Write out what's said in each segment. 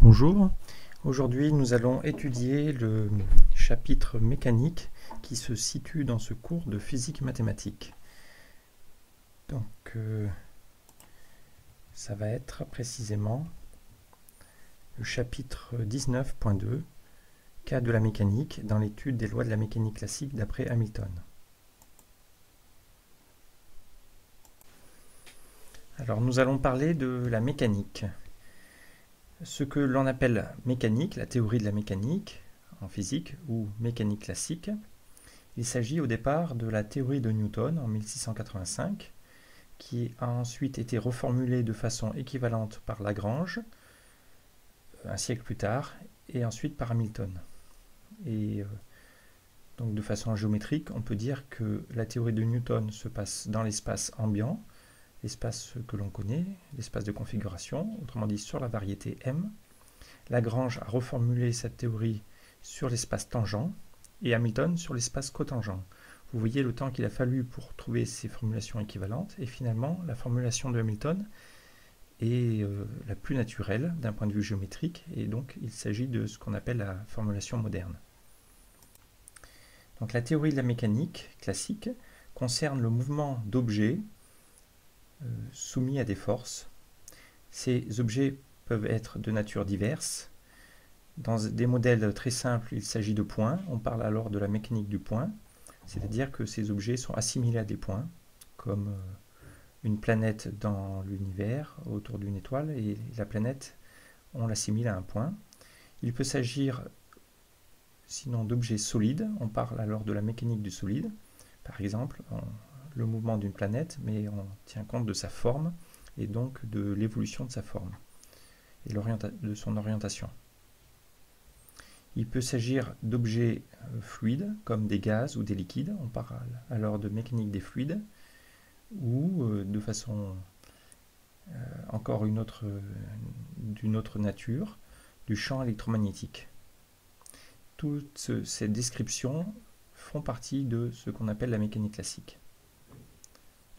Bonjour, aujourd'hui nous allons étudier le chapitre mécanique qui se situe dans ce cours de physique mathématique. Donc ça va être précisément le chapitre 19.2, cas de la mécanique dans l'étude des lois de la mécanique classique d'après Hamilton. Alors nous allons parler de la mécanique. Ce que l'on appelle mécanique, la théorie de la mécanique en physique ou mécanique classique, il s'agit au départ de la théorie de Newton en 1685, qui a ensuite été reformulée de façon équivalente par Lagrange, un siècle plus tard, et ensuite par Hamilton. Et donc de façon géométrique, on peut dire que la théorie de Newton se passe dans l'espace ambiant, l'espace que l'on connaît, l'espace de configuration, autrement dit sur la variété M. Lagrange a reformulé cette théorie sur l'espace tangent et Hamilton sur l'espace cotangent. Vous voyez le temps qu'il a fallu pour trouver ces formulations équivalentes et finalement la formulation de Hamilton est la plus naturelle d'un point de vue géométrique et donc il s'agit de ce qu'on appelle la formulation moderne. Donc la théorie de la mécanique classique concerne le mouvement d'objets soumis à des forces. Ces objets peuvent être de nature diverse. Dans des modèles très simples, il s'agit de points. On parle alors de la mécanique du point, c'est-à-dire que ces objets sont assimilés à des points, comme une planète dans l'univers autour d'une étoile, et la planète, on l'assimile à un point. Il peut s'agir sinon d'objets solides. On parle alors de la mécanique du solide. Par exemple, le mouvement d'une planète, mais on tient compte de sa forme et donc de l'évolution de sa forme et de son orientation. Il peut s'agir d'objets fluides comme des gaz ou des liquides, on parle alors de mécanique des fluides, ou de façon encore d'une autre nature, du champ électromagnétique. Toutes ces descriptions font partie de ce qu'on appelle la mécanique classique.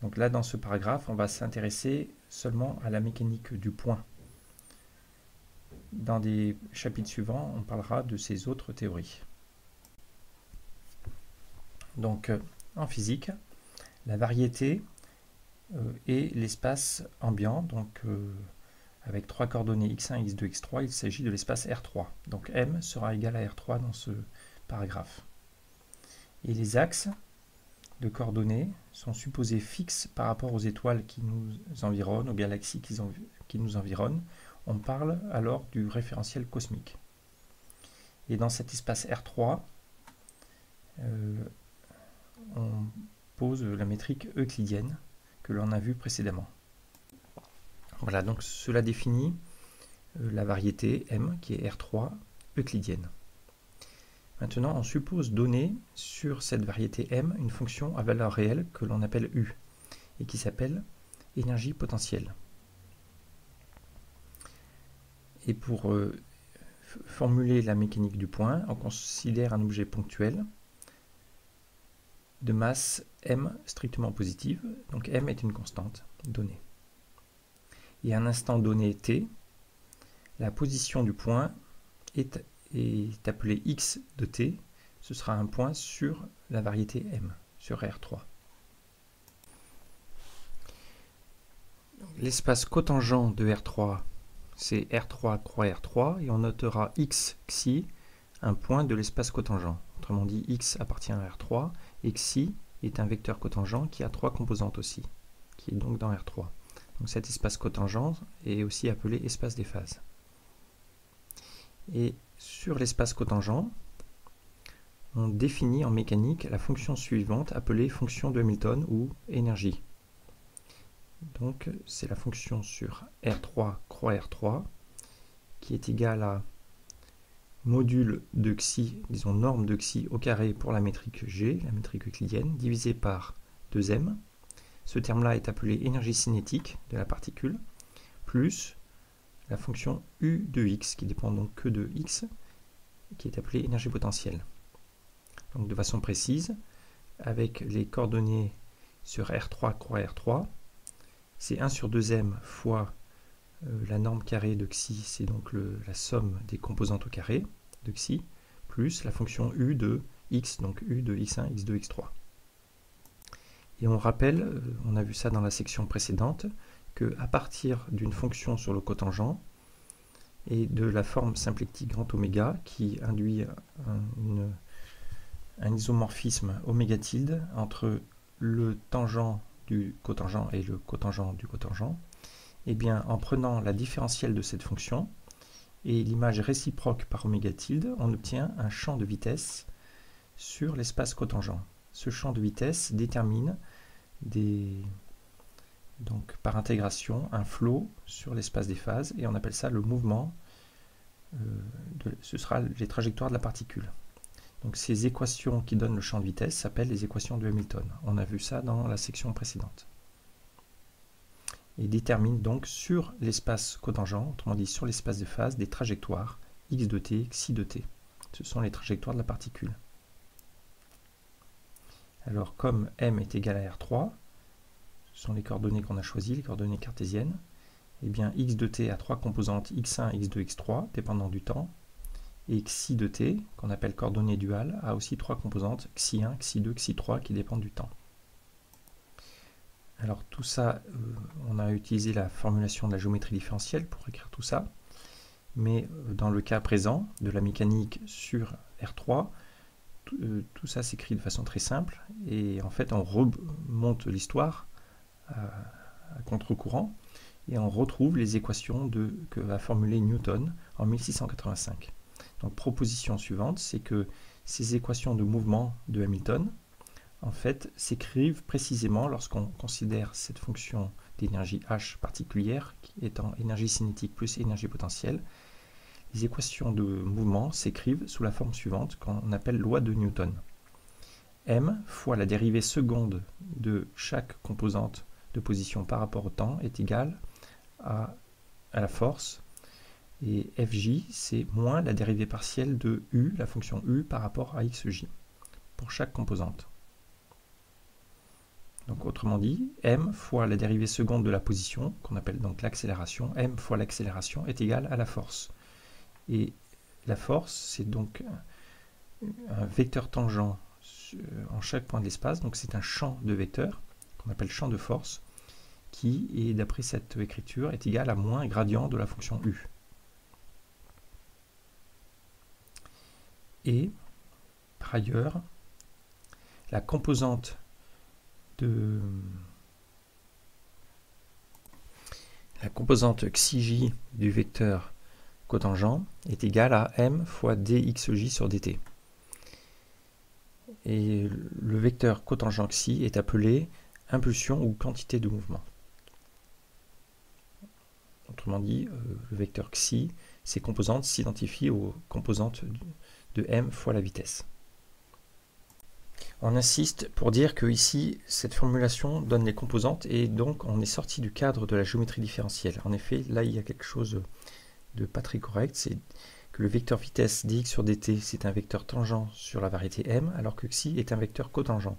Donc là, dans ce paragraphe, on va s'intéresser seulement à la mécanique du point. Dans des chapitres suivants, on parlera de ces autres théories. Donc, en physique, la variété est l'espace ambiant. Donc, avec trois coordonnées x1, x2, x3, il s'agit de l'espace R3. Donc, M sera égal à R3 dans ce paragraphe. Et les axes de coordonnées sont supposés fixes par rapport aux étoiles qui nous environnent, aux galaxies qui nous environnent. On parle alors du référentiel cosmique. Et dans cet espace R3, on pose la métrique euclidienne que l'on a vue précédemment. Voilà, donc cela définit la variété M qui est R3 euclidienne. Maintenant, on suppose donner sur cette variété M une fonction à valeur réelle que l'on appelle U et qui s'appelle énergie potentielle. Et pour formuler la mécanique du point, on considère un objet ponctuel de masse M strictement positive. Donc M est une constante donnée. Et à un instant donné t, la position du point est appelée x de t, ce sera un point sur la variété M, sur R3. L'espace cotangent de R3, c'est R3 croix R3, et on notera x xi, un point de l'espace cotangent. Autrement dit, x appartient à R3, et xi est un vecteur cotangent qui a trois composantes aussi, qui est donc dans R3. Donc cet espace cotangent est aussi appelé espace des phases. Et sur l'espace cotangent, on définit en mécanique la fonction suivante appelée fonction de Hamilton ou énergie. Donc c'est la fonction sur R3 croix R3 qui est égale à module de xi, disons norme de xi au carré pour la métrique G, la métrique euclidienne, divisé par 2m. Ce terme-là est appelé énergie cinétique de la particule, plus la fonction U de x, qui dépend donc que de x, qui est appelée énergie potentielle. Donc de façon précise, avec les coordonnées sur R3 croix R3, c'est 1 sur 2m fois La norme carrée de xi, c'est donc la somme des composantes au carré de xi, plus la fonction u de x, donc u de x1, x2, x3. Et on rappelle, on a vu ça dans la section précédente, qu'à partir d'une fonction sur le cotangent et de la forme symplectique grand oméga qui induit un isomorphisme oméga tilde entre le tangent du cotangent et le cotangent du cotangent, et bien en prenant la différentielle de cette fonction et l'image réciproque par oméga tilde, on obtient un champ de vitesse sur l'espace cotangent. Ce champ de vitesse détermine donc par intégration un flot sur l'espace des phases et on appelle ça le mouvement, ce sera les trajectoires de la particule. Donc ces équations qui donnent le champ de vitesse s'appellent les équations de Hamilton. On a vu ça dans la section précédente. Et déterminent donc sur l'espace cotangent, autrement dit sur l'espace de phase, des trajectoires x de t, xi de t. Ce sont les trajectoires de la particule. Alors comme m est égal à R3, ce sont les coordonnées qu'on a choisies, les coordonnées cartésiennes, et bien x de t a trois composantes x1, x2, x3, dépendant du temps, et xi de t, qu'on appelle coordonnées duales, a aussi trois composantes xi1, xi2, xi3 qui dépendent du temps. Alors tout ça, on a utilisé la formulation de la géométrie différentielle pour écrire tout ça, mais dans le cas présent de la mécanique sur R3, tout ça s'écrit de façon très simple, et en fait on remonte l'histoire à contre-courant, et on retrouve les équations que va formuler Newton en 1685. Donc proposition suivante, c'est que ces équations de mouvement de Hamilton, en fait, s'écrivent précisément lorsqu'on considère cette fonction d'énergie H particulière, qui étant énergie cinétique plus énergie potentielle. Les équations de mouvement s'écrivent sous la forme suivante, qu'on appelle loi de Newton. M fois la dérivée seconde de chaque composante de position par rapport au temps est égale à la force, et Fj, c'est moins la dérivée partielle de U, la fonction U, par rapport à Xj, pour chaque composante. Donc autrement dit, m fois la dérivée seconde de la position, qu'on appelle donc l'accélération, m fois l'accélération est égal à la force. Et la force, c'est donc un vecteur tangent en chaque point de l'espace, donc c'est un champ de vecteurs, qu'on appelle champ de force, qui, et d'après cette écriture, est égal à moins gradient de la fonction U. Et, par ailleurs, la composante xij du vecteur cotangent est égale à m fois dxj sur dt. Et le vecteur cotangent xi est appelé impulsion ou quantité de mouvement. Autrement dit, le vecteur xi, ses composantes s'identifient aux composantes de m fois la vitesse. On insiste pour dire que ici, cette formulation donne les composantes et donc on est sorti du cadre de la géométrie différentielle. En effet, là il y a quelque chose de pas très correct, c'est que le vecteur vitesse dx sur dt c'est un vecteur tangent sur la variété m, alors que xi est un vecteur cotangent.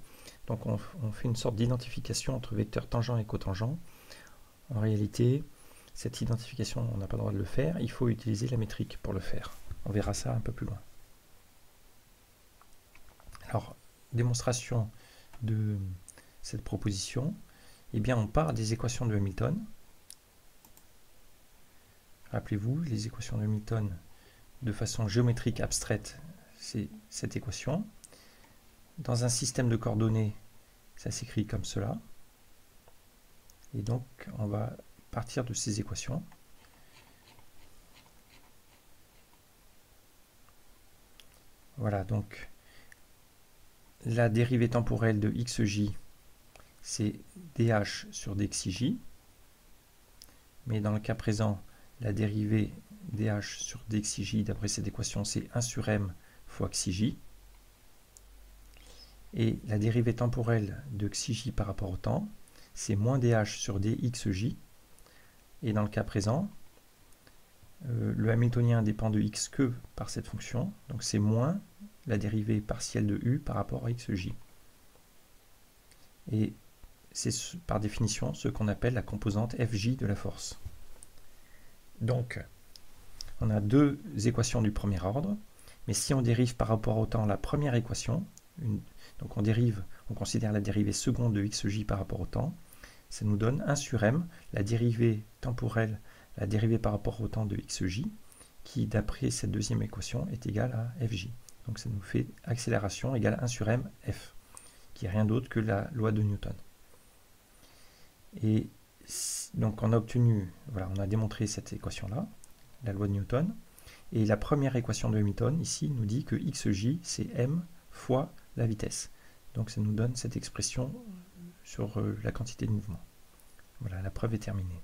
Donc on fait une sorte d'identification entre vecteur tangent et cotangent. En réalité, cette identification, on n'a pas le droit de le faire, il faut utiliser la métrique pour le faire. On verra ça un peu plus loin. Alors, démonstration de cette proposition, eh bien on part des équations de Hamilton. Rappelez-vous, les équations de Hamilton, de façon géométrique abstraite, c'est cette équation. Dans un système de coordonnées, ça s'écrit comme cela. Et donc, on va partir de ces équations. Voilà, donc la dérivée temporelle de xj, c'est dh sur dxij. Mais dans le cas présent, la dérivée dh sur dxij, d'après cette équation, c'est 1 sur m fois xij. Et la dérivée temporelle de xij par rapport au temps, c'est moins dh sur dxj. Et dans le cas présent, le hamiltonien dépend de x que par cette fonction, donc c'est moins la dérivée partielle de u par rapport à xj. Et c'est par définition ce qu'on appelle la composante fj de la force. Donc, on a deux équations du premier ordre, mais si on dérive par rapport au temps la première équation, donc on considère la dérivée seconde de xj par rapport au temps, ça nous donne 1 sur m, la dérivée temporelle, la dérivée par rapport au temps de xj, qui d'après cette deuxième équation est égale à fj. Donc ça nous fait accélération égale 1 sur m f, qui n'est rien d'autre que la loi de Newton. Et donc on a obtenu, voilà, on a démontré cette équation-là, la loi de Newton, et la première équation de Hamilton, ici, nous dit que xj, c'est m fois la vitesse. Donc ça nous donne cette expression sur la quantité de mouvement. Voilà, la preuve est terminée.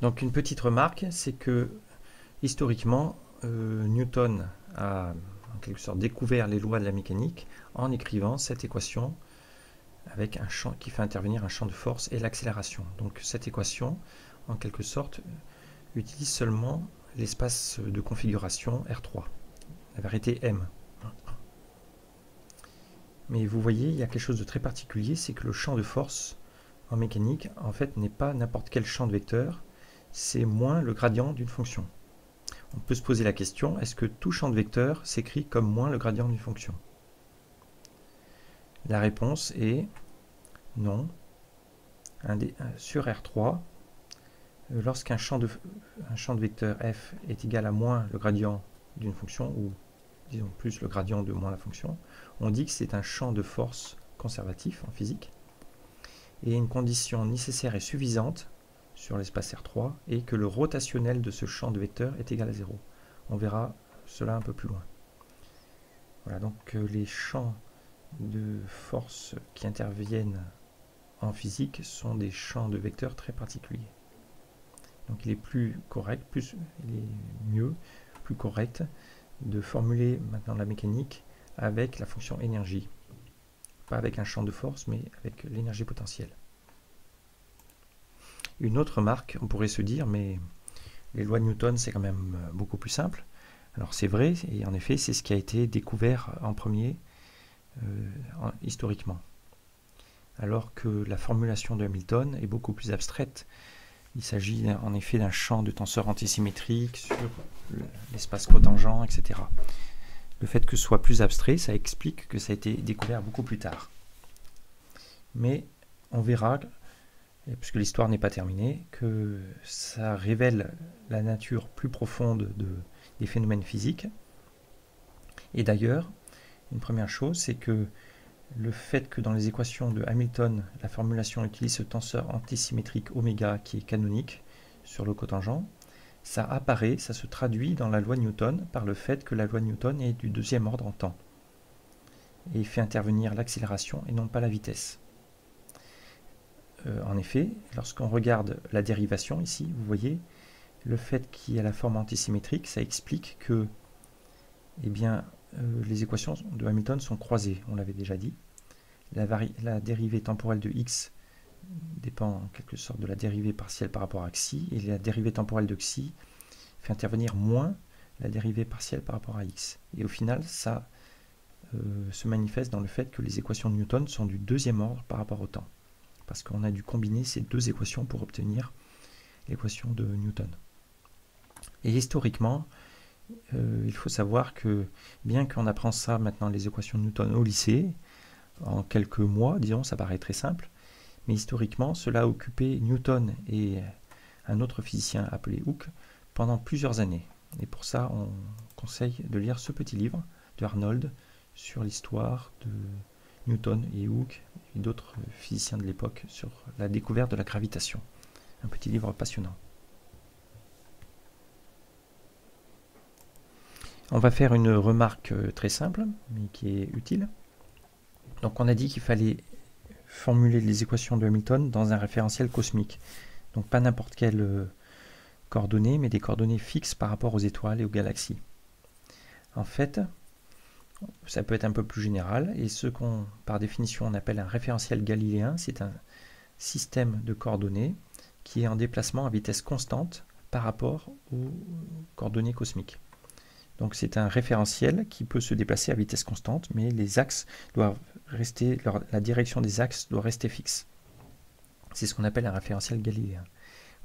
Donc une petite remarque, c'est que historiquement, Newton a en quelque sorte découvert les lois de la mécanique en écrivant cette équation avec un champ qui fait intervenir un champ de force et l'accélération. Donc cette équation, en quelque sorte, utilise seulement l'espace de configuration R3, la variété M. Mais vous voyez, il y a quelque chose de très particulier, c'est que le champ de force en mécanique, en fait, n'est pas n'importe quel champ de vecteur, c'est moins le gradient d'une fonction. On peut se poser la question, est-ce que tout champ de vecteur s'écrit comme moins le gradient d'une fonction? La réponse est non. Sur R3, lorsqu'un champ de vecteur f est égal à moins le gradient d'une fonction, ou disons plus le gradient de moins la fonction, on dit que c'est un champ de force conservatif en physique, et une condition nécessaire et suffisante sur l'espace R3 est que le rotationnel de ce champ de vecteur est égal à 0. On verra cela un peu plus loin. Voilà, donc les champs de force qui interviennent en physique sont des champs de vecteurs très particuliers. Donc il est plus correct, il est mieux, plus correct de formuler maintenant la mécanique avec la fonction énergie. Pas avec un champ de force, mais avec l'énergie potentielle. Une autre remarque, on pourrait se dire, mais les lois de Newton, c'est quand même beaucoup plus simple. Alors c'est vrai, et en effet, c'est ce qui a été découvert en premier historiquement. Alors que la formulation de Hamilton est beaucoup plus abstraite. Il s'agit en effet d'un champ de tenseur antisymétrique sur l'espace cotangent, etc. Le fait que ce soit plus abstrait, ça explique que ça a été découvert beaucoup plus tard. Mais on verra, puisque l'histoire n'est pas terminée, que ça révèle la nature plus profonde des phénomènes physiques. Et d'ailleurs, une première chose, c'est que le fait que dans les équations de Hamilton, la formulation utilise ce tenseur antisymétrique oméga qui est canonique sur le cotangent, ça apparaît, ça se traduit dans la loi de Newton par le fait que la loi de Newton est du deuxième ordre en temps et fait intervenir l'accélération et non pas la vitesse. En effet, lorsqu'on regarde la dérivation ici, vous voyez, le fait qu'il y ait la forme antisymétrique, ça explique que les équations de Hamilton sont croisées, on l'avait déjà dit. La dérivée temporelle de x dépend en quelque sorte de la dérivée partielle par rapport à xi, et la dérivée temporelle de xi fait intervenir moins la dérivée partielle par rapport à x. Et au final, ça se manifeste dans le fait que les équations de Newton sont du deuxième ordre par rapport au temps, parce qu'on a dû combiner ces deux équations pour obtenir l'équation de Newton. Et historiquement, il faut savoir que bien qu'on apprend ça maintenant, les équations de Newton au lycée, en quelques mois, disons, ça paraît très simple, mais historiquement, cela a occupé Newton et un autre physicien appelé Hooke pendant plusieurs années. Et pour ça, on conseille de lire ce petit livre de Arnold sur l'histoire de Newton et Hooke et d'autres physiciens de l'époque sur la découverte de la gravitation. Un petit livre passionnant. On va faire une remarque très simple, mais qui est utile. Donc on a dit qu'il fallait formuler les équations de Hamilton dans un référentiel cosmique. Donc pas n'importe quelle coordonnées, mais des coordonnées fixes par rapport aux étoiles et aux galaxies. En fait, ça peut être un peu plus général, et ce qu'on, par définition, on appelle un référentiel galiléen, c'est un système de coordonnées qui est en déplacement à vitesse constante par rapport aux coordonnées cosmiques. Donc c'est un référentiel qui peut se déplacer à vitesse constante, mais les axes doivent rester, la direction des axes doit rester fixe. C'est ce qu'on appelle un référentiel galiléen.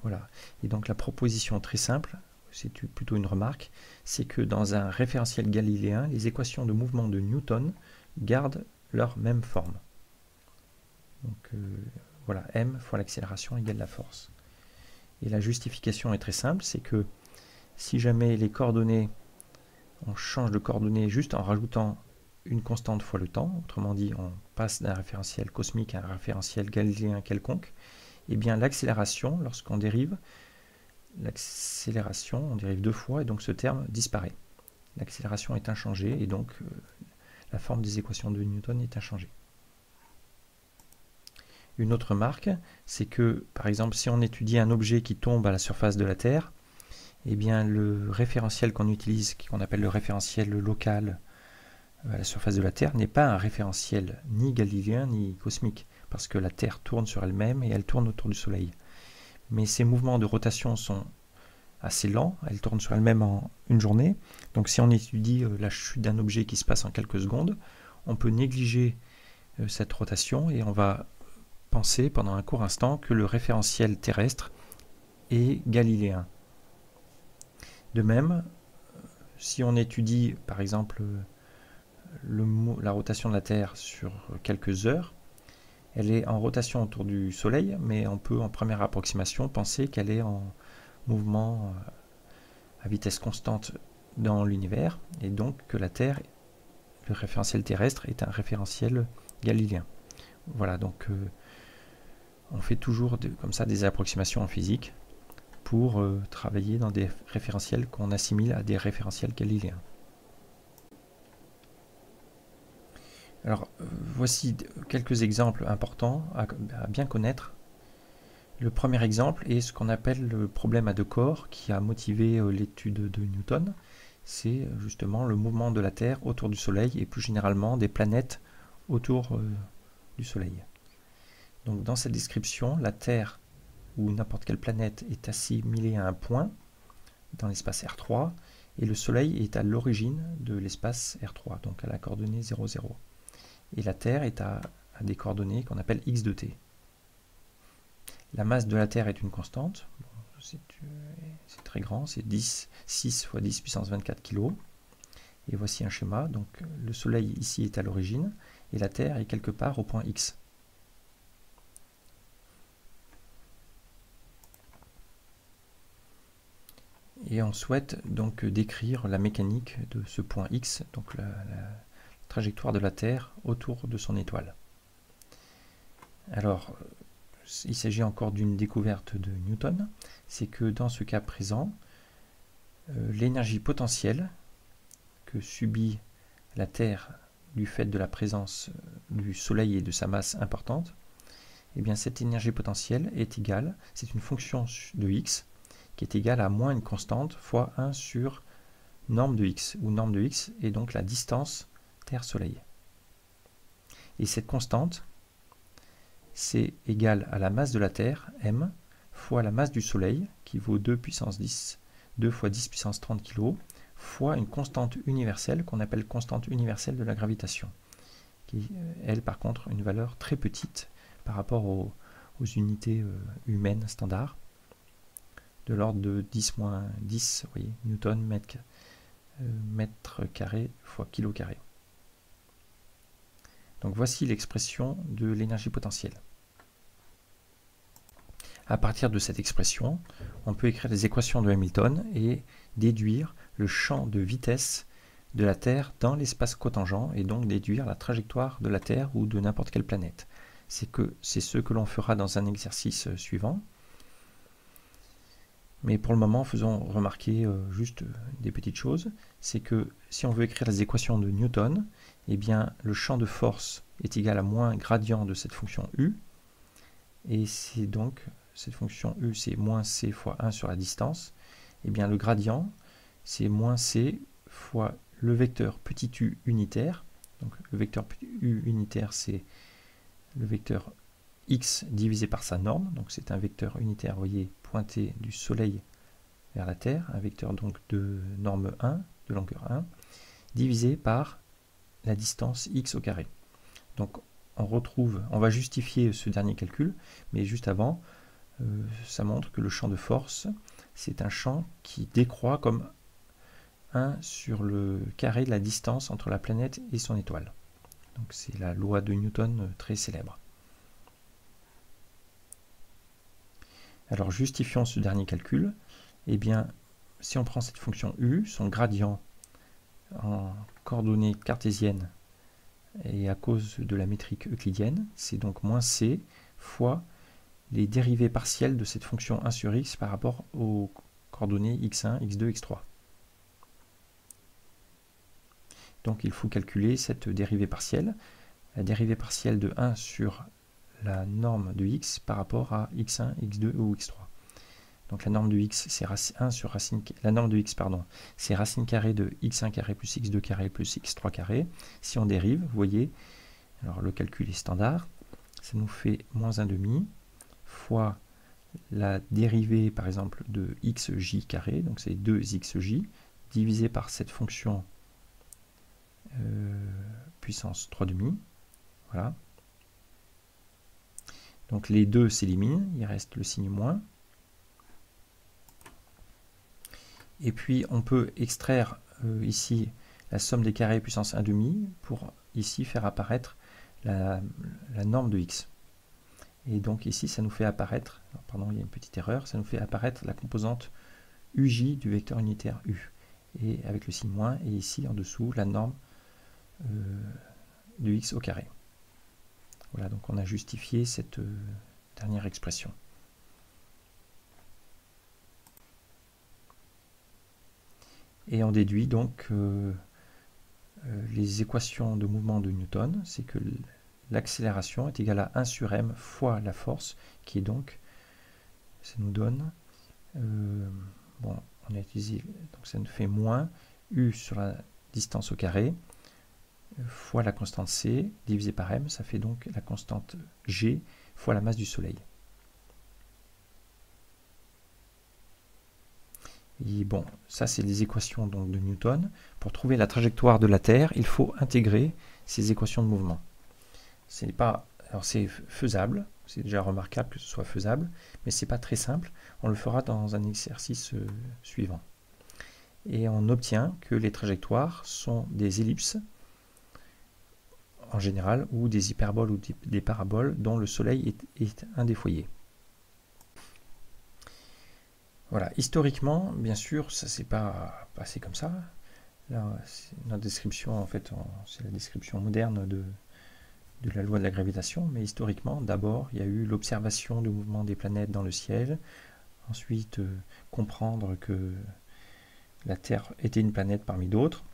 Voilà. Et donc la proposition très simple, c'est plutôt une remarque, c'est que dans un référentiel galiléen, les équations de mouvement de Newton gardent leur même forme. Donc voilà, m fois l'accélération égale la force. Et la justification est très simple, c'est que si jamais les coordonnées, on change de coordonnées juste en rajoutant une constante fois le temps, autrement dit on passe d'un référentiel cosmique à un référentiel galiléen quelconque, et bien l'accélération, lorsqu'on dérive, on dérive deux fois et donc ce terme disparaît. L'accélération est inchangée et donc la forme des équations de Newton est inchangée. Une autre remarque, c'est que par exemple si on étudie un objet qui tombe à la surface de la Terre, eh bien le référentiel qu'on utilise, qu'on appelle le référentiel local à la surface de la Terre, n'est pas un référentiel ni galiléen ni cosmique, parce que la Terre tourne sur elle-même et elle tourne autour du Soleil. Mais ces mouvements de rotation sont assez lents, elle tourne sur elle-même en une journée, donc si on étudie la chute d'un objet qui se passe en quelques secondes, on peut négliger cette rotation et on va penser pendant un court instant que le référentiel terrestre est galiléen. De même, si on étudie par exemple la rotation de la Terre sur quelques heures, elle est en rotation autour du Soleil, mais on peut en première approximation penser qu'elle est en mouvement à vitesse constante dans l'univers, et donc que la Terre, le référentiel terrestre, est un référentiel galiléen. Voilà, donc on fait toujours comme ça des approximations en physique pour travailler dans des référentiels qu'on assimile à des référentiels galiléens. Alors, voici quelques exemples importants à bien connaître. Le premier exemple est ce qu'on appelle le problème à deux corps qui a motivé l'étude de Newton. C'est justement le mouvement de la Terre autour du Soleil et plus généralement des planètes autour du Soleil. Donc dans cette description, la Terre ou n'importe quelle planète est assimilée à un point dans l'espace R3 et le Soleil est à l'origine de l'espace R3, donc à la coordonnée 0, 0. Et la Terre est à des coordonnées qu'on appelle x de t. La masse de la Terre est une constante, c'est très grand, c'est 6 fois 10 puissance 24 kg. Et voici un schéma, donc le Soleil ici est à l'origine, et la Terre est quelque part au point X. Et on souhaite donc décrire la mécanique de ce point X, donc la trajectoire de la Terre autour de son étoile. Alors, il s'agit encore d'une découverte de Newton, c'est que dans ce cas présent, l'énergie potentielle que subit la Terre du fait de la présence du Soleil et de sa masse importante, eh bien cette énergie potentielle est égale, c'est une fonction de x qui est égale à moins une constante fois 1 sur norme de x, où norme de x est donc la distance Terre-Soleil. Et cette constante, c'est égal à la masse de la Terre, m, fois la masse du Soleil, qui vaut 2 puissance 10, 2 fois 10 puissance 30 kg, fois une constante universelle qu'on appelle constante universelle de la gravitation, qui est, elle, par contre, une valeur très petite par rapport aux unités humaines standards, de l'ordre de 10-10, vous voyez, newton mètre carré fois kilo carré. Donc voici l'expression de l'énergie potentielle. À partir de cette expression, on peut écrire les équations de Hamilton et déduire le champ de vitesse de la Terre dans l'espace cotangent et donc déduire la trajectoire de la Terre ou de n'importe quelle planète. C'est ce que l'on fera dans un exercice suivant. Mais pour le moment, faisons remarquer juste des petites choses. C'est que si on veut écrire les équations de Newton, eh bien le champ de force est égal à moins gradient de cette fonction U. Et c'est donc, cette fonction U, c'est moins c fois 1 sur la distance. Eh bien le gradient, c'est moins c fois le vecteur petit u unitaire. Donc le vecteur u unitaire, c'est le vecteur x divisé par sa norme, donc c'est un vecteur unitaire, vous voyez, pointé du Soleil vers la Terre, un vecteur donc de norme 1, de longueur 1, divisé par la distance x au carré. Donc on va justifier ce dernier calcul, mais juste avant, ça montre que le champ de force, c'est un champ qui décroît comme 1 sur le carré de la distance entre la planète et son étoile. Donc c'est la loi de Newton très célèbre. Alors justifions ce dernier calcul. Eh bien, si on prend cette fonction u, son gradient en coordonnées cartésiennes et à cause de la métrique euclidienne, c'est donc moins c fois les dérivées partielles de cette fonction 1 sur x par rapport aux coordonnées x1, x2, x3. Donc il faut calculer cette dérivée partielle, la dérivée partielle de 1 sur la norme de x par rapport à x1, x2 ou x3. Donc la norme de x, c'est c'est racine carrée de x1 carré plus x2 carré plus x3 carré. Si on dérive, vous voyez, alors le calcul est standard, ça nous fait moins 1 demi fois la dérivée par exemple de xj carré, donc c'est 2xj, divisé par cette fonction puissance 3 demi. Voilà. Donc les deux s'éliminent, il reste le signe moins. Et puis on peut extraire ici la somme des carrés puissance 1 demi pour ici faire apparaître la norme de x. Et donc ici ça nous fait apparaître, pardon, il y a une petite erreur, ça nous fait apparaître la composante uj du vecteur unitaire u. Et avec le signe moins, et ici en dessous la norme de x au carré. Voilà, donc on a justifié cette dernière expression. Et on déduit donc les équations de mouvement de Newton, c'est que l'accélération est égale à 1 sur m fois la force, qui est donc, ça nous donne, bon, on a utilisé, donc ça nous fait moins u sur la distance au carré, fois la constante c, divisé par m, ça fait donc la constante g fois la masse du Soleil. Et bon, ça c'est les équations donc, de Newton. Pour trouver la trajectoire de la Terre, il faut intégrer ces équations de mouvement. Alors c'est faisable, c'est déjà remarquable que ce soit faisable, mais c'est pas très simple. On le fera dans un exercice suivant. Et on obtient que les trajectoires sont des ellipses, en général, ou des hyperboles ou des paraboles dont le Soleil est un des foyers. Voilà, historiquement, bien sûr, ça s'est pas passé comme ça. Là, notre description, en fait, c'est la description moderne de la loi de la gravitation, mais historiquement, d'abord, il y a eu l'observation du mouvement des planètes dans le ciel, ensuite, comprendre que la Terre était une planète parmi d'autres,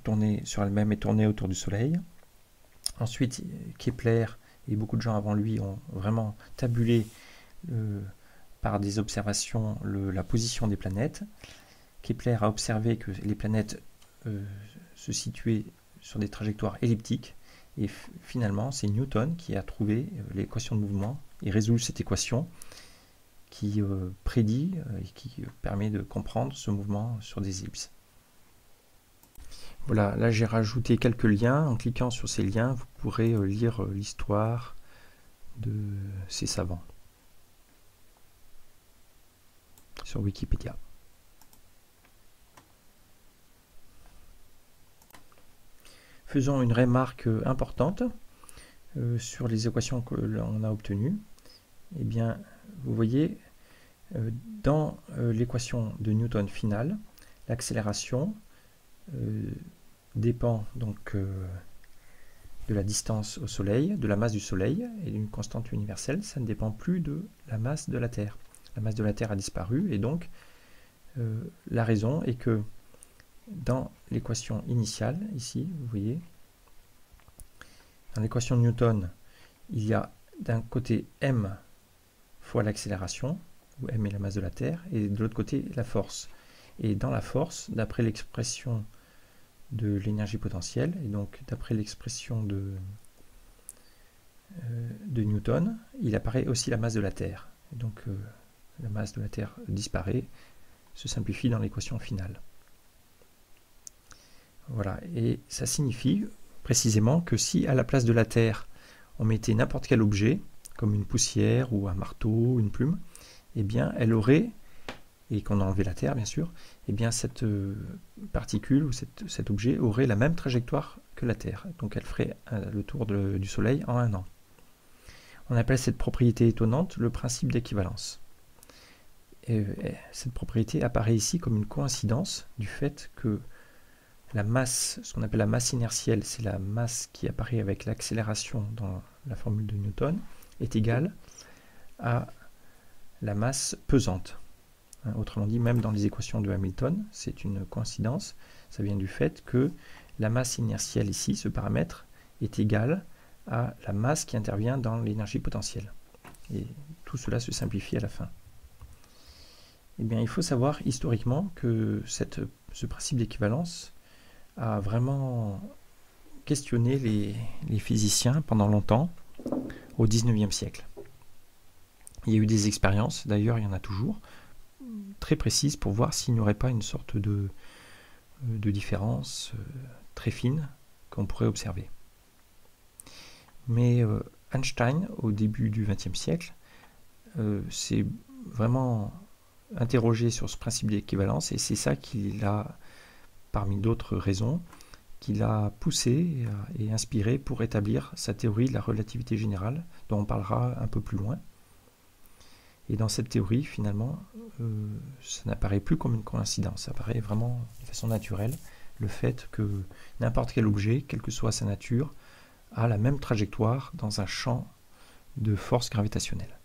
tourner sur elle-même et tourner autour du Soleil. Ensuite, Kepler et beaucoup de gens avant lui ont vraiment tabulé par des observations la position des planètes. Kepler a observé que les planètes se situaient sur des trajectoires elliptiques et finalement c'est Newton qui a trouvé l'équation de mouvement et résout cette équation qui prédit et qui permet de comprendre ce mouvement sur des ellipses. Voilà, là j'ai rajouté quelques liens. En cliquant sur ces liens, vous pourrez lire l'histoire de ces savants sur Wikipédia. Faisons une remarque importante sur les équations que l'on a obtenues. Eh bien, vous voyez, dans l'équation de Newton finale, l'accélération dépend donc de la distance au Soleil, de la masse du Soleil et d'une constante universelle. Ça ne dépend plus de la masse de la Terre. La masse de la Terre a disparu et donc la raison est que dans l'équation initiale, ici, vous voyez, dans l'équation de Newton, il y a d'un côté m fois l'accélération, où m est la masse de la Terre, et de l'autre côté la force. Et dans la force, d'après l'expression de l'énergie potentielle, et donc d'après l'expression de Newton, il apparaît aussi la masse de la Terre. Et donc la masse de la Terre disparaît, se simplifie dans l'équation finale. Voilà, et ça signifie précisément que si à la place de la Terre, on mettait n'importe quel objet, comme une poussière ou un marteau, une plume, eh bien elle aurait, et qu'on a enlevé la Terre bien sûr, eh bien cette particule ou cet objet aurait la même trajectoire que la Terre. Donc elle ferait le tour du Soleil en 1 an. On appelle cette propriété étonnante le principe d'équivalence. Cette propriété apparaît ici comme une coïncidence du fait que la masse, ce qu'on appelle la masse inertielle, c'est la masse qui apparaît avec l'accélération dans la formule de Newton, est égale à la masse pesante. Autrement dit, même dans les équations de Hamilton, c'est une coïncidence. Ça vient du fait que la masse inertielle ici, ce paramètre, est égal à la masse qui intervient dans l'énergie potentielle. Et tout cela se simplifie à la fin. Eh bien, il faut savoir historiquement que ce principe d'équivalence a vraiment questionné les physiciens pendant longtemps, au XIXe siècle. Il y a eu des expériences, d'ailleurs il y en a toujours, très précises pour voir s'il n'y aurait pas une sorte de différence très fine qu'on pourrait observer. Mais Einstein, au début du XXe siècle, s'est vraiment interrogé sur ce principe d'équivalence, et c'est ça qui l'a, parmi d'autres raisons, qui l'a poussé et inspiré pour établir sa théorie de la relativité générale, dont on parlera un peu plus loin. Et dans cette théorie, finalement, ça n'apparaît plus comme une coïncidence, ça apparaît vraiment de façon naturelle, le fait que n'importe quel objet, quelle que soit sa nature, a la même trajectoire dans un champ de force gravitationnelle.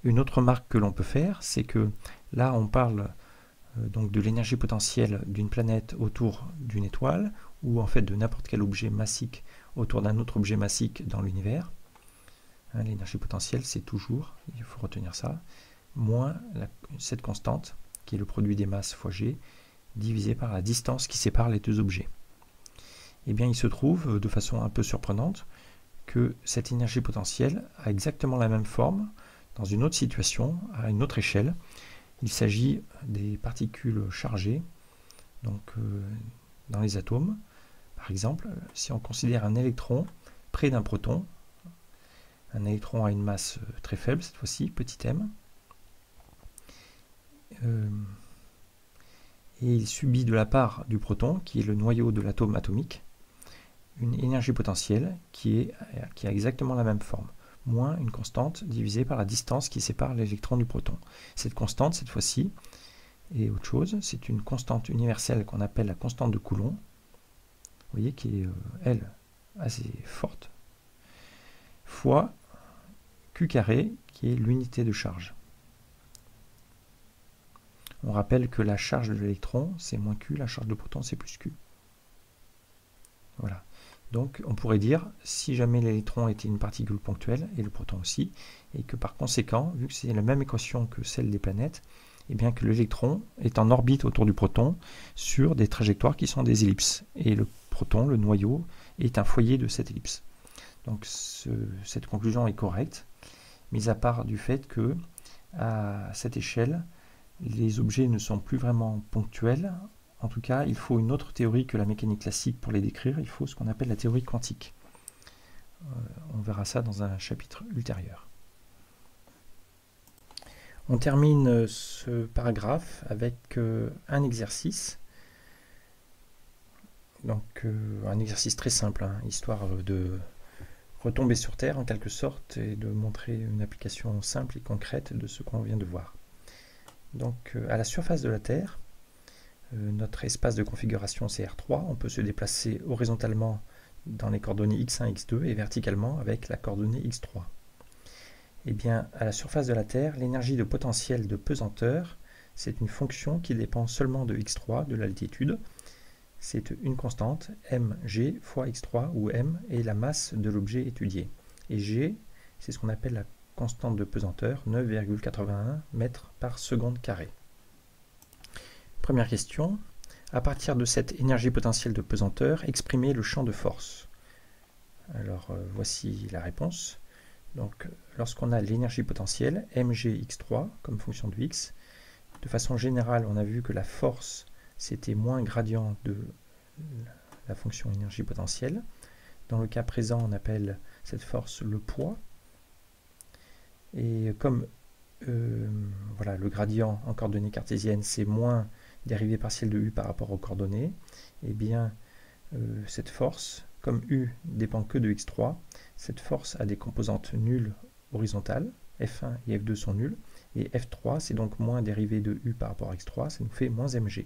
Une autre remarque que l'on peut faire, c'est que là on parle donc de l'énergie potentielle d'une planète autour d'une étoile, ou en fait de n'importe quel objet massique autour d'un autre objet massique dans l'univers. L'énergie potentielle, c'est toujours, il faut retenir ça, moins cette constante, qui est le produit des masses fois g, divisé par la distance qui sépare les deux objets. Eh bien, il se trouve, de façon un peu surprenante, que cette énergie potentielle a exactement la même forme dans une autre situation, à une autre échelle. Il s'agit des particules chargées, donc dans les atomes. Par exemple, si on considère un électron près d'un proton, un électron a une masse très faible, cette fois-ci, petit m, et il subit de la part du proton, qui est le noyau de l'atome atomique, une énergie potentielle qui a exactement la même forme, moins une constante divisée par la distance qui sépare l'électron du proton. Cette constante, cette fois-ci, est autre chose, c'est une constante universelle qu'on appelle la constante de Coulomb, vous voyez, qui est, elle, assez forte, fois Q carré, qui est l'unité de charge. On rappelle que la charge de l'électron, c'est moins Q, la charge de proton, c'est plus Q. Voilà. Donc on pourrait dire, si jamais l'électron était une particule ponctuelle, et le proton aussi, et que par conséquent, vu que c'est la même équation que celle des planètes, et bien que l'électron est en orbite autour du proton sur des trajectoires qui sont des ellipses. Et le proton, le noyau, est un foyer de cette ellipse. Donc cette conclusion est correcte, mis à part du fait que, à cette échelle, les objets ne sont plus vraiment ponctuels. En tout cas, il faut une autre théorie que la mécanique classique pour les décrire. Il faut ce qu'on appelle la théorie quantique. On verra ça dans un chapitre ultérieur. On termine ce paragraphe avec un exercice. Donc un exercice très simple, hein, histoire de retomber sur Terre en quelque sorte et de montrer une application simple et concrète de ce qu'on vient de voir. Donc à la surface de la Terre, notre espace de configuration CR3, on peut se déplacer horizontalement dans les coordonnées x1, x2 et verticalement avec la coordonnée x3. Eh bien, à la surface de la Terre, l'énergie de potentiel de pesanteur, c'est une fonction qui dépend seulement de x3, de l'altitude. C'est une constante, mg fois x3, où m est la masse de l'objet étudié. Et g, c'est ce qu'on appelle la constante de pesanteur, 9,81 mètres par seconde carrée. Première question, à partir de cette énergie potentielle de pesanteur, exprimez le champ de force. Alors voici la réponse. Donc lorsqu'on a l'énergie potentielle, mgx3 comme fonction de x, de façon générale on a vu que la force c'était moins gradient de la fonction énergie potentielle. Dans le cas présent on appelle cette force le poids. Et comme voilà, le gradient en coordonnées cartésiennes, c'est moins dérivée partielle de U par rapport aux coordonnées, et bien cette force, comme U dépend que de x3, cette force a des composantes nulles horizontales, F1 et F2 sont nulles, et F3 c'est donc moins dérivée de U par rapport à x3, ça nous fait moins mg.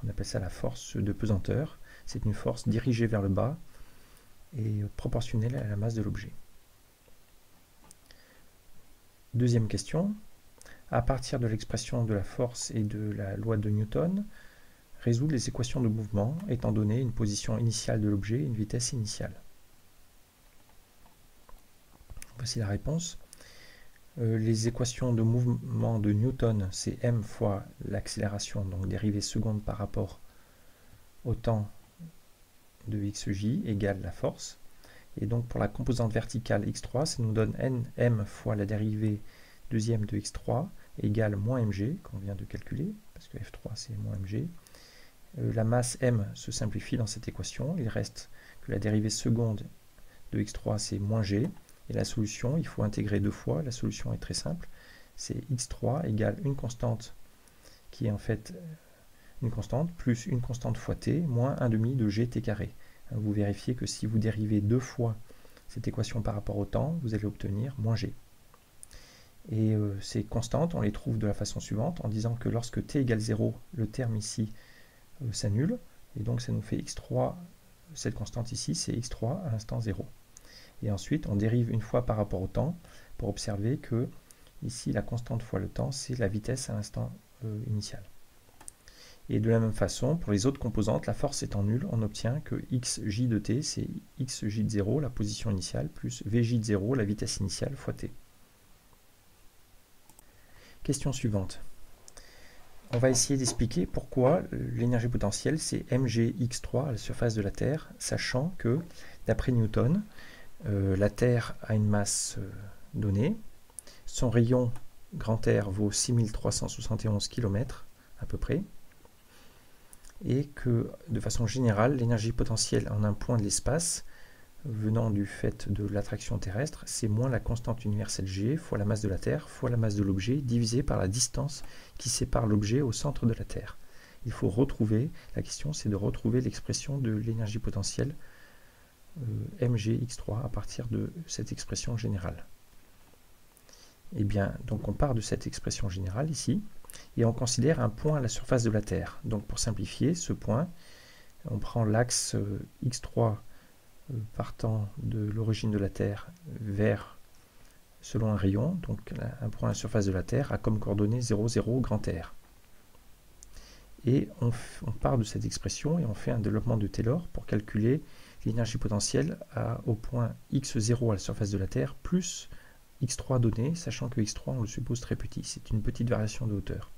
On appelle ça la force de pesanteur, c'est une force dirigée vers le bas et proportionnelle à la masse de l'objet. Deuxième question, à partir de l'expression de la force et de la loi de Newton, résoudre les équations de mouvement étant donné une position initiale de l'objet et une vitesse initiale. Voici la réponse. Les équations de mouvement de Newton, c'est m fois l'accélération, donc dérivée seconde par rapport au temps de xj égale la force. Et donc pour la composante verticale x3, ça nous donne nm fois la dérivée deuxième de x3 égale moins mg, qu'on vient de calculer, parce que f3 c'est moins mg. La masse m se simplifie dans cette équation, il reste que la dérivée seconde de x3 c'est moins g, et la solution, il faut intégrer deux fois, la solution est très simple, c'est x3 égale une constante qui est en fait une constante, plus une constante fois t, moins 1/2 de gt carré. Vous vérifiez que si vous dérivez deux fois cette équation par rapport au temps, vous allez obtenir moins g. Et ces constantes, on les trouve de la façon suivante, en disant que lorsque t égale 0, le terme ici s'annule, et donc ça nous fait x3, cette constante ici, c'est x3 à l'instant 0. Et ensuite, on dérive une fois par rapport au temps, pour observer que ici, la constante fois le temps, c'est la vitesse à l'instant initial. Et de la même façon, pour les autres composantes, la force étant nulle, on obtient que xj de t, c'est xj de 0, la position initiale, plus vj de 0, la vitesse initiale, fois t. Question suivante. On va essayer d'expliquer pourquoi l'énergie potentielle, c'est mgx3 à la surface de la Terre, sachant que, d'après Newton, la Terre a une masse donnée, son rayon grand R vaut 6371 km à peu près, et que de façon générale, l'énergie potentielle en un point de l'espace, venant du fait de l'attraction terrestre, c'est moins la constante universelle G fois la masse de la Terre fois la masse de l'objet divisé par la distance qui sépare l'objet au centre de la Terre. Il faut retrouver, la question c'est de retrouver l'expression de l'énergie potentielle mgx3 à partir de cette expression générale. Et bien, donc on part de cette expression générale ici, et on considère un point à la surface de la Terre. Donc pour simplifier, ce point, on prend l'axe x3 partant de l'origine de la Terre vers, selon un rayon, donc un point à la surface de la Terre a comme coordonnée 0, 0, grand R. Et on part de cette expression et on fait un développement de Taylor pour calculer l'énergie potentielle au point x0 à la surface de la Terre plus x3 donné, sachant que x3 on le suppose très petit, c'est une petite variation de hauteur.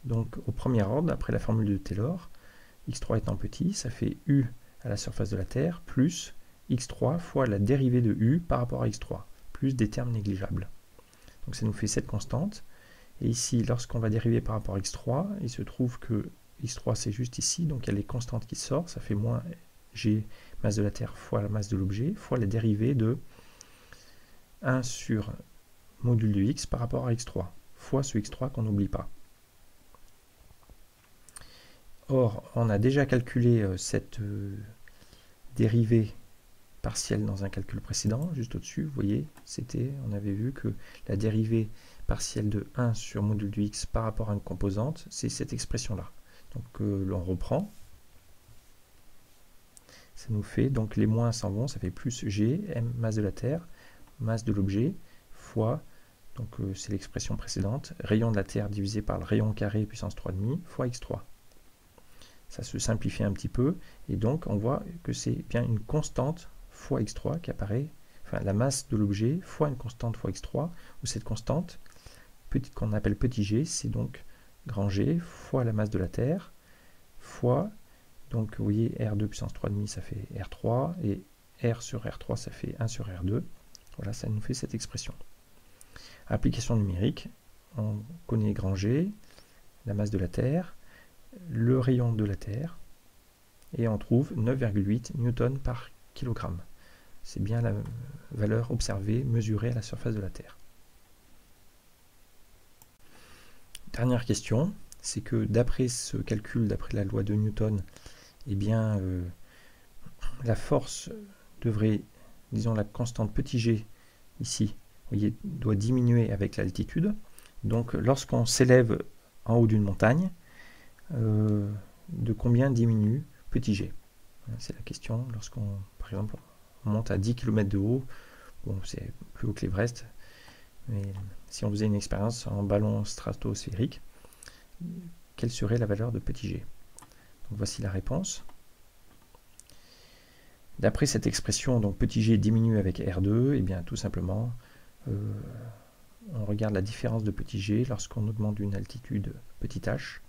Donc au premier ordre, après la formule de Taylor, x3 étant petit, ça fait u à la surface de la Terre plus x3 fois la dérivée de u par rapport à x3, plus des termes négligeables. Donc ça nous fait cette constante. Et ici, lorsqu'on va dériver par rapport à x3, il se trouve que x3 c'est juste ici, donc il y a les constantes qui sortent, ça fait moins g masse de la Terre fois la masse de l'objet, fois la dérivée de 1 sur module de x par rapport à x3, fois ce x3 qu'on n'oublie pas. Or, on a déjà calculé cette dérivée partielle dans un calcul précédent, juste au-dessus, vous voyez, on avait vu que la dérivée partielle de 1 sur module du x par rapport à une composante, c'est cette expression-là. Donc l'on reprend, ça nous fait, donc les moins s'en vont, ça fait plus g, m masse de la Terre, masse de l'objet, fois, donc c'est l'expression précédente, rayon de la Terre divisé par le rayon carré puissance 3,5 fois x3. Ça se simplifie un petit peu, et donc on voit que c'est bien une constante fois x3 qui apparaît, enfin la masse de l'objet fois une constante fois x3, où cette constante, qu'on appelle petit g, c'est donc grand G fois la masse de la Terre, fois, donc vous voyez R2 puissance 3,5 ça fait R3, et R sur R3 ça fait 1 sur R2, voilà, ça nous fait cette expression. Application numérique, on connaît grand G, la masse de la Terre, le rayon de la Terre, et on trouve 9,8 newtons par kilogramme. c'est bien la valeur observée, mesurée à la surface de la Terre. Dernière question, c'est que d'après ce calcul, d'après la loi de Newton, eh bien, la force devrait, disons la constante petit g, ici, vous voyez, doit diminuer avec l'altitude. Donc lorsqu'on s'élève en haut d'une montagne, de combien diminue petit g? C'est la question. Lorsqu'on, par exemple, on monte à 10 km de haut, bon, c'est plus haut que l'Everest, mais si on faisait une expérience en ballon stratosphérique, quelle serait la valeur de petit g? Donc voici la réponse. D'après cette expression, donc petit g diminue avec R2, et bien tout simplement, on regarde la différence de petit g lorsqu'on augmente d'une altitude petit h.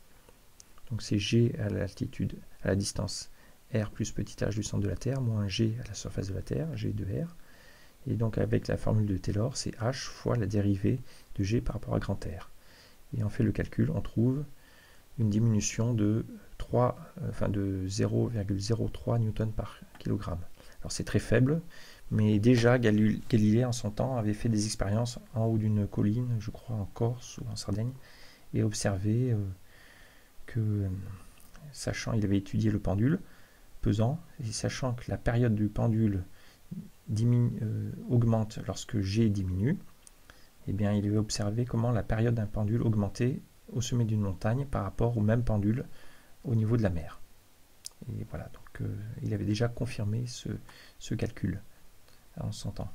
Donc c'est g à l'altitude, à la distance r plus petit h du centre de la Terre, moins g à la surface de la Terre, g de r. Et donc avec la formule de Taylor, c'est h fois la dérivée de g par rapport à grand R. Et on fait le calcul, on trouve une diminution de 0,03 newton par kilogramme. Alors c'est très faible, mais déjà Galilée en son temps avait fait des expériences en haut d'une colline, je crois en Corse ou en Sardaigne, et observé que, sachant, il avait étudié le pendule pesant, et sachant que la période du pendule augmente lorsque G diminue, eh bien il avait observé comment la période d'un pendule augmentait au sommet d'une montagne par rapport au même pendule au niveau de la mer. Et voilà, donc il avait déjà confirmé ce calcul en son temps.